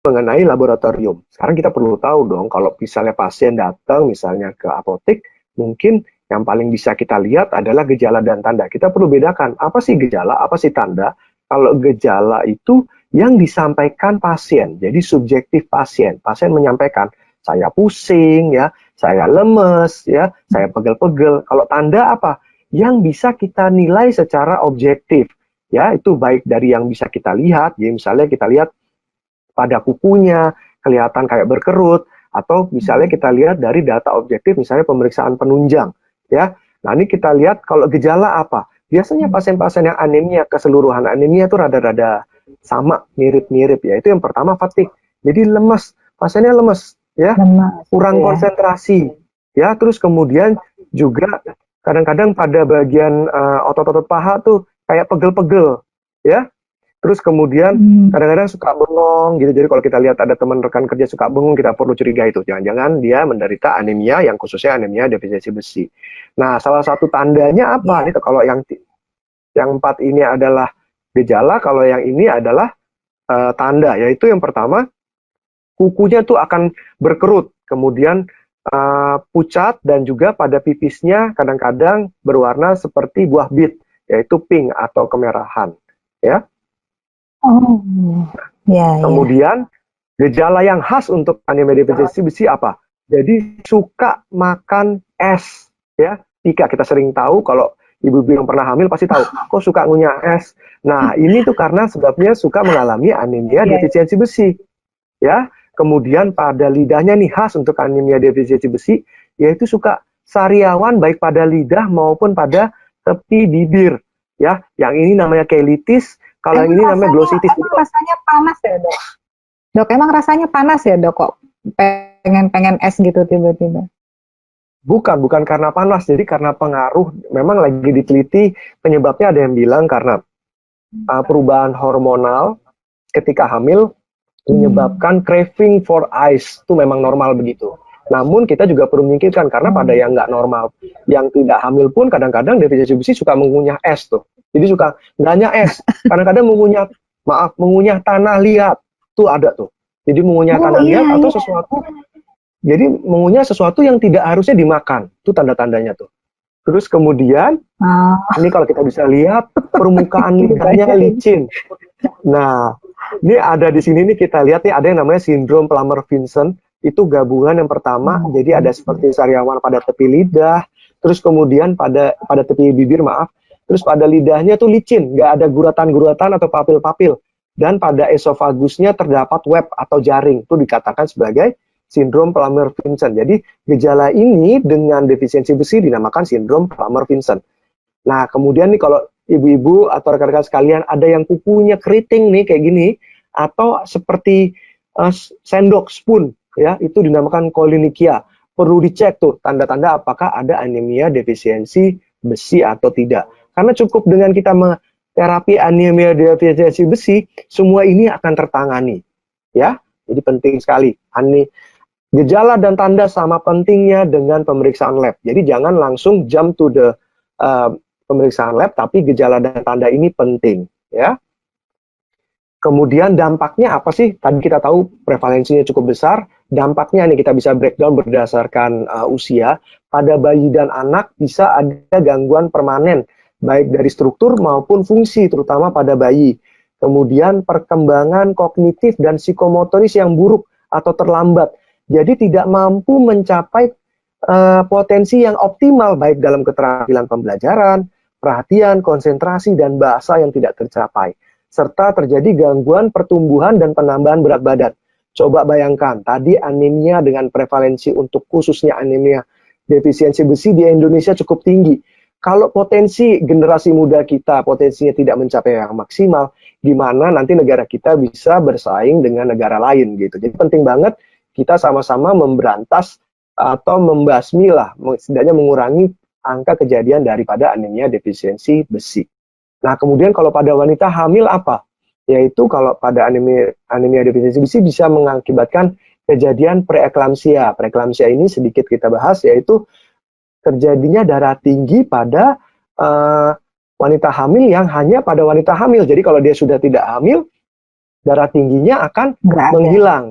mengenai laboratorium. Sekarang kita perlu tahu dong, kalau misalnya pasien datang misalnya ke apotek, mungkin yang paling bisa kita lihat adalah gejala dan tanda. Kita perlu bedakan, apa sih gejala, apa sih tanda. Kalau gejala itu yang disampaikan pasien, jadi subjektif pasien. Pasien menyampaikan, saya pusing, ya, saya lemes, ya, saya pegel-pegel. Kalau tanda apa? Yang bisa kita nilai secara objektif. Ya, itu baik dari yang bisa kita lihat, ya, misalnya kita lihat pada kukunya kelihatan kayak berkerut, atau misalnya kita lihat dari data objektif, misalnya pemeriksaan penunjang, ya. Nah, ini kita lihat kalau gejala apa. Biasanya pasien-pasien yang anemia, keseluruhan anemia itu rada-rada sama, mirip-mirip, ya. Itu yang pertama, fatigue. Jadi lemes, pasiennya lemes, ya, kurang konsentrasi, ya. Terus kemudian juga kadang-kadang pada bagian otot-otot paha tuh kayak pegel-pegel, ya. Terus kemudian kadang-kadang suka bengong gitu. Jadi kalau kita lihat ada teman rekan kerja suka bengong, kita perlu curiga itu. Jangan-jangan dia menderita anemia, yang khususnya anemia defisiensi besi. Nah, salah satu tandanya apa? Itu kalau yang 4 ini adalah gejala, kalau yang ini adalah tanda. Yaitu yang pertama, kukunya tuh akan berkerut, kemudian pucat, dan juga pada pipisnya kadang-kadang berwarna seperti buah bit, yaitu pink atau kemerahan, ya. Oh, ya, Kemudian gejala yang khas untuk anemia defisiensi besi apa? Jadi suka makan es, ya. Tika, kita sering tahu kalau ibu-ibu yang pernah hamil pasti tahu, kok suka ngunyah es. Nah, ini tuh karena sebabnya suka mengalami anemia defisiensi besi, ya. Kemudian pada lidahnya nih khas untuk anemia defisiensi besi, yaitu suka sariawan baik pada lidah maupun pada tepi bibir, ya. Yang ini namanya cheilitis. Kalau yang ini namanya glossitis. Emang rasanya panas ya, Dok? Dok, emang rasanya panas ya, Dok, kok pengen es gitu tiba-tiba? Bukan karena panas, jadi karena pengaruh. Memang lagi diteliti penyebabnya, ada yang bilang karena perubahan hormonal ketika hamil menyebabkan craving for ice. Itu memang normal begitu. Namun kita juga perlu menyingkirkan, karena pada yang nggak normal, yang tidak hamil pun kadang-kadang defisiensi besi suka mengunyah es tuh. Jadi suka nggak hanya es, kadang-kadang mengunyah tanah liat, tuh ada tuh. Jadi mengunyah tanah liat atau sesuatu. Jadi mengunyah sesuatu yang tidak harusnya dimakan, itu tanda-tandanya tuh. Terus kemudian, ini kalau kita bisa lihat permukaan lidahnya licin. Nah, ini ada di sini nih, kita lihat nih, ada yang namanya sindrom Plummer-Vinson. Itu gabungan yang pertama, jadi ada seperti sariawan pada tepi lidah, terus kemudian pada tepi bibir, terus pada lidahnya tuh licin, nggak ada guratan-guratan atau papil-papil, dan pada esofagusnya terdapat web atau jaring, itu dikatakan sebagai sindrom Plummer-Vinson. Jadi gejala ini dengan defisiensi besi dinamakan sindrom Plummer-Vinson. Nah, kemudian nih kalau ibu-ibu atau rekan-rekan sekalian ada yang kukunya keriting nih kayak gini, atau seperti sendok, spoon, ya, itu dinamakan kolinikia. Perlu dicek tuh tanda-tanda apakah ada anemia defisiensi besi atau tidak. Karena cukup dengan kita terapi anemia defisiensi besi, semua ini akan tertangani, ya. Jadi penting sekali. Gejala dan tanda sama pentingnya dengan pemeriksaan lab. Jadi jangan langsung jump to the pemeriksaan lab, tapi gejala dan tanda ini penting, ya. Kemudian dampaknya apa sih? Tadi kita tahu prevalensinya cukup besar. Dampaknya nih kita bisa breakdown berdasarkan usia. Pada bayi dan anak bisa ada gangguan permanen, baik dari struktur maupun fungsi, terutama pada bayi. Kemudian perkembangan kognitif dan psikomotoris yang buruk atau terlambat. Jadi tidak mampu mencapai potensi yang optimal, baik dalam keterampilan pembelajaran, perhatian, konsentrasi, dan bahasa yang tidak tercapai. Serta terjadi gangguan pertumbuhan dan penambahan berat badan. Coba bayangkan, tadi anemia dengan prevalensi untuk khususnya anemia defisiensi besi di Indonesia cukup tinggi. Kalau potensi generasi muda kita potensinya tidak mencapai yang maksimal, gimana nanti negara kita bisa bersaing dengan negara lain gitu. Jadi penting banget kita sama-sama memberantas atau membasmi lah, setidaknya mengurangi angka kejadian daripada anemia defisiensi besi. Nah, kemudian kalau pada wanita hamil apa? Yaitu kalau pada anemia defisiensi besi bisa mengakibatkan kejadian preeklamsia. Preeklamsia ini sedikit kita bahas, yaitu terjadinya darah tinggi pada wanita hamil yang hanya pada wanita hamil. Jadi kalau dia sudah tidak hamil, darah tingginya akan Nggak ada. menghilang.